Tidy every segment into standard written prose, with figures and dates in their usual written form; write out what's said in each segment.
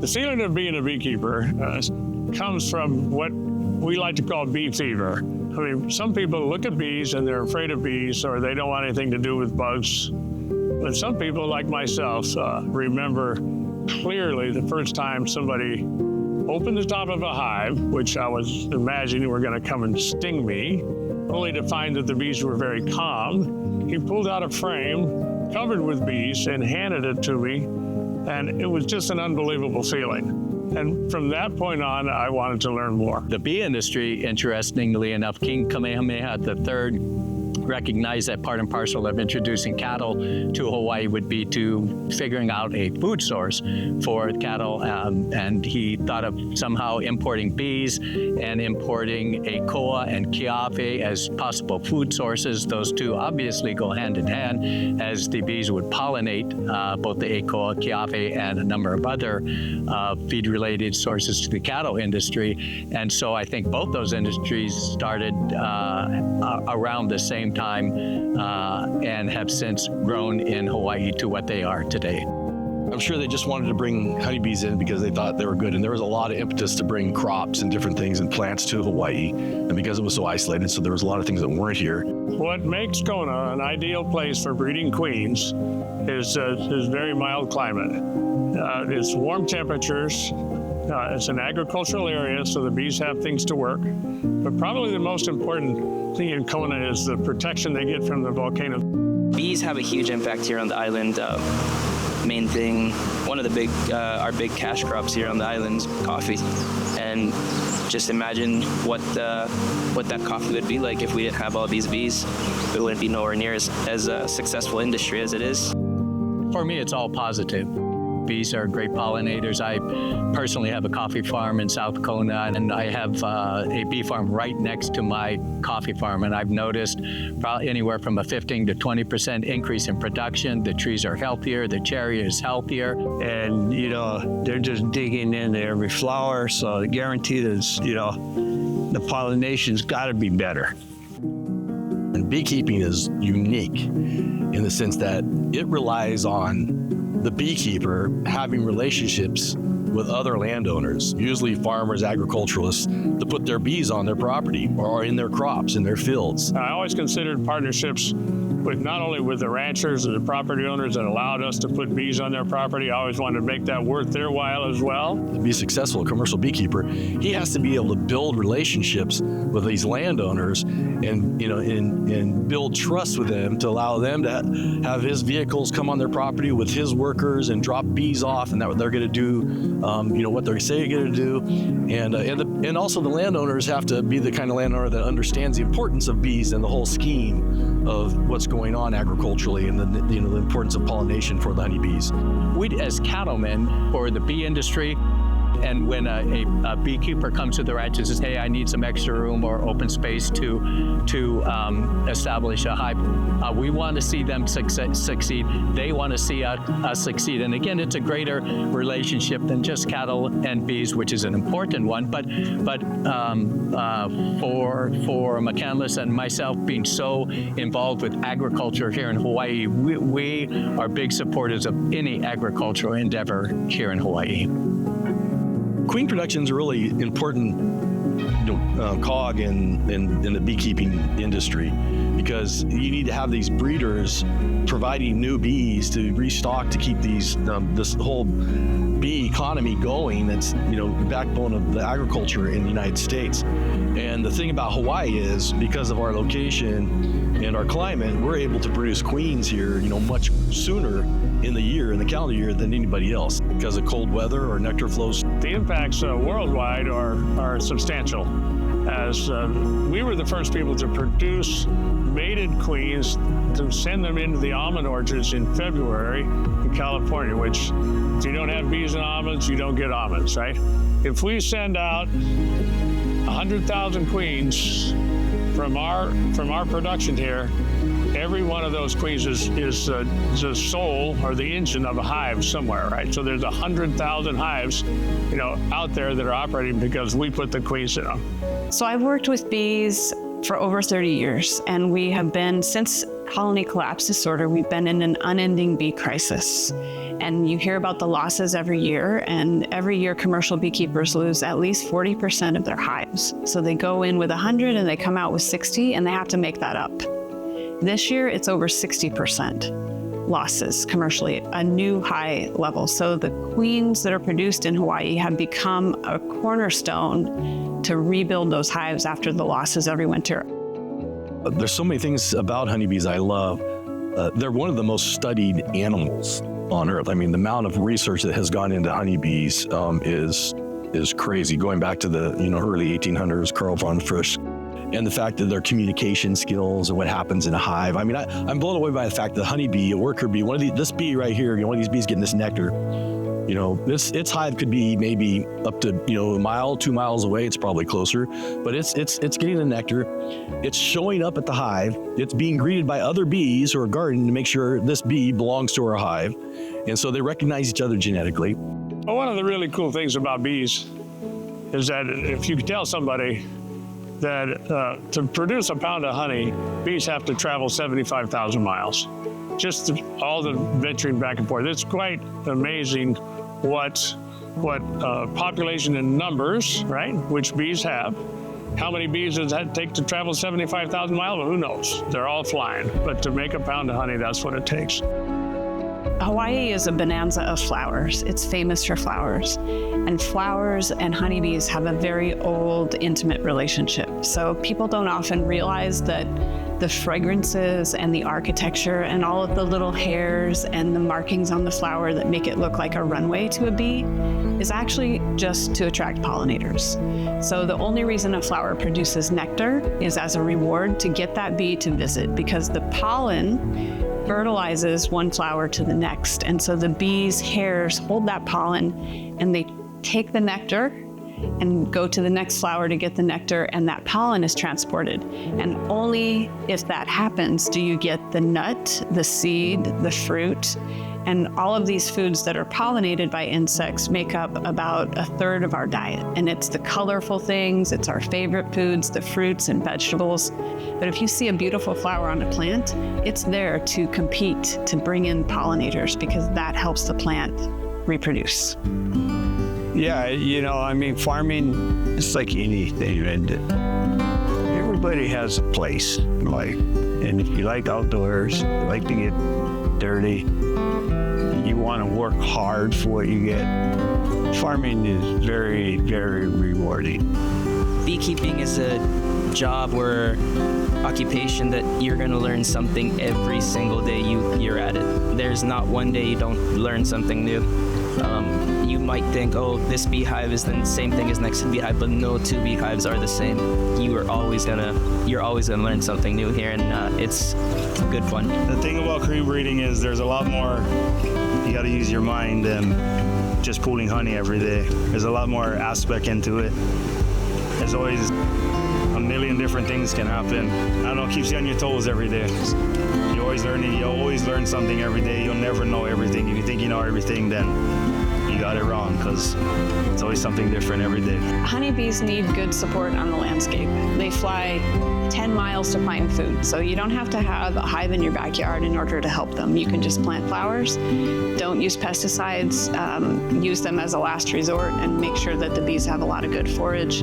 The feeling of being a beekeeper comes from what we like to call bee fever. I mean, some people look at bees and they're afraid of bees, or they don't want anything to do with bugs. But some people, like myself, remember clearly the first time somebody opened the top of a hive, which I was imagining were going to come and sting me, only to find that the bees were very calm. He pulled out a frame covered with bees and handed it to me, and it was just an unbelievable feeling. And from that point on, I wanted to learn more. The bee industry, interestingly enough, King Kamehameha III recognized that part and parcel of introducing cattle to Hawaii would be to figuring out a food source for cattle, and he thought of somehow importing bees and importing a koa and kiawe as possible food sources. Those two obviously go hand in hand, as the bees would pollinate both the koa, kiawe, and a number of other feed-related sources to the cattle industry. And so I think both those industries started around the same time and have since grown in Hawaii to what they are today. I'm sure they just wanted to bring honeybees in because they thought they were good, and there was a lot of impetus to bring crops and different things and plants to Hawaii, and because it was so isolated, so there was a lot of things that weren't here. What makes Kona an ideal place for breeding queens is very mild climate. It's warm temperatures. It's an agricultural area, so the bees have things to work. But probably the most important thing in Kona is the protection they get from the volcano. Bees have a huge impact here on the island. Main thing, one of the our big cash crops here on the island is coffee. And just imagine what that coffee would be like if we didn't have all these bees. It wouldn't be nowhere near as a successful industry as it is. For me, it's all positive. Bees are great pollinators. I personally have a coffee farm in South Kona, and I have a bee farm right next to my coffee farm, and I've noticed probably anywhere from a 15 to 20% increase in production. The trees are healthier, the cherry is healthier. And, they're just digging into every flower, so I guarantee that, the pollination's got to be better. And beekeeping is unique in the sense that it relies on the beekeeper having relationships with other landowners, usually farmers, agriculturalists, to put their bees on their property or in their crops, in their fields. I always considered partnerships with not only with the ranchers and the property owners that allowed us to put bees on their property. I always wanted to make that worth their while as well. To be successful, a commercial beekeeper, he has to be able to build relationships with these landowners and build trust with them to allow them to have his vehicles come on their property with his workers and drop bees off, and that they're going to do what they say they're going to do. And also the landowners have to be the kind of landowner that understands the importance of bees and the whole scheme of what's going on agriculturally and the importance of pollination for the honeybees. We, as cattlemen for the bee industry, and when a beekeeper comes to the ranch and says, hey, I need some extra room or open space to establish a hive, we want to see them succeed. They want to see us succeed. And again, it's a greater relationship than just cattle and bees, which is an important one. But for McCandless and myself being so involved with agriculture here in Hawaii, we are big supporters of any agricultural endeavor here in Hawaii. Queen production is a really important cog in the beekeeping industry, because you need to have these breeders providing new bees to restock to keep these this whole bee economy going. That's the backbone of the agriculture in the United States. And the thing about Hawaii is, because of our location and our climate, we're able to produce queens here much sooner in the calendar year than anybody else, because of cold weather or nectar flows. The impacts worldwide are substantial, as we were the first people to produce mated queens to send them into the almond orchards in February in California, which if you don't have bees and almonds, you don't get almonds, right? If we send out 100,000 queens from our production here, every one of those queens is the soul or the engine of a hive somewhere, right? So there's 100,000 hives, out there that are operating because we put the queens in them. So I've worked with bees for over 30 years, and we have been, since colony collapse disorder, we've been in an unending bee crisis. And you hear about the losses every year, and every year commercial beekeepers lose at least 40% of their hives. So they go in with 100 and they come out with 60, and they have to make that up. This year, it's over 60% losses commercially, a new high level. So the queens that are produced in Hawaii have become a cornerstone to rebuild those hives after the losses every winter. There's so many things about honeybees I love. They're one of the most studied animals on Earth. I mean, the amount of research that has gone into honeybees is crazy. Going back to the early 1800s, Carl von Frisch, and the fact that their communication skills and what happens in a hive. I mean, I'm blown away by the fact that a honeybee, a worker bee, this bee right here, one of these bees getting this nectar. Its hive could be maybe up to a mile, 2 miles away. It's probably closer, but it's getting the nectar. It's showing up at the hive. It's being greeted by other bees or a garden to make sure this bee belongs to our hive, and so they recognize each other genetically. Well, one of the really cool things about bees is that if you tell somebody that to produce a pound of honey, bees have to travel 75,000 miles. Just all the venturing back and forth. It's quite amazing what population in numbers, right, which bees have. How many bees does that take to travel 75,000 miles? Well, who knows? They're all flying. But to make a pound of honey, that's what it takes. Hawaii is a bonanza of flowers. It's famous for flowers. And flowers and honeybees have a very old, intimate relationship. So people don't often realize that the fragrances and the architecture and all of the little hairs and the markings on the flower that make it look like a runway to a bee is actually just to attract pollinators. So the only reason a flower produces nectar is as a reward to get that bee to visit, because the pollen fertilizes one flower to the next. And so the bees' hairs hold that pollen and they take the nectar and go to the next flower to get the nectar, and that pollen is transported. And only if that happens do you get the nut, the seed, the fruit, and all of these foods that are pollinated by insects make up about a third of our diet. And it's the colorful things, it's our favorite foods, the fruits and vegetables. But if you see a beautiful flower on a plant, it's there to compete, to bring in pollinators, because that helps the plant reproduce. Yeah, farming, it's like anything, and everybody has a place in life. And if you like outdoors, you like to get dirty, you want to work hard for what you get, farming is very, very rewarding. Beekeeping is a job or occupation that you're going to learn something every single day you're at it. There's not one day you don't learn something new. You might think, oh, this beehive is the same thing as next beehive, but no two beehives are the same. You're always gonna learn something new here, and it's good fun. The thing about crew breeding is there's a lot more. You got to use your mind than just pulling honey every day. There's a lot more aspect into it. There's always a million different things can happen. I don't know, it keeps you on your toes every day. You're always learning. You always learn something every day. You'll never know everything. If you think you know everything, then you got it wrong, because it's always something different every day. Honeybees need good support on the landscape. They fly 10 miles to find food, so you don't have to have a hive in your backyard in order to help them. You can just plant flowers, don't use pesticides, use them as a last resort, and make sure that the bees have a lot of good forage.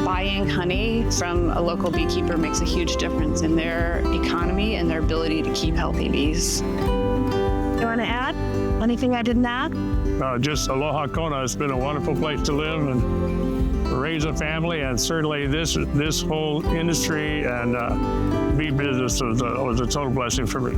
Buying honey from a local beekeeper makes a huge difference in their economy and their ability to keep healthy bees. You want to add anything I didn't add? Just aloha Kona. It's been a wonderful place to live and raise a family, and certainly this whole industry and bee business was a total blessing for me.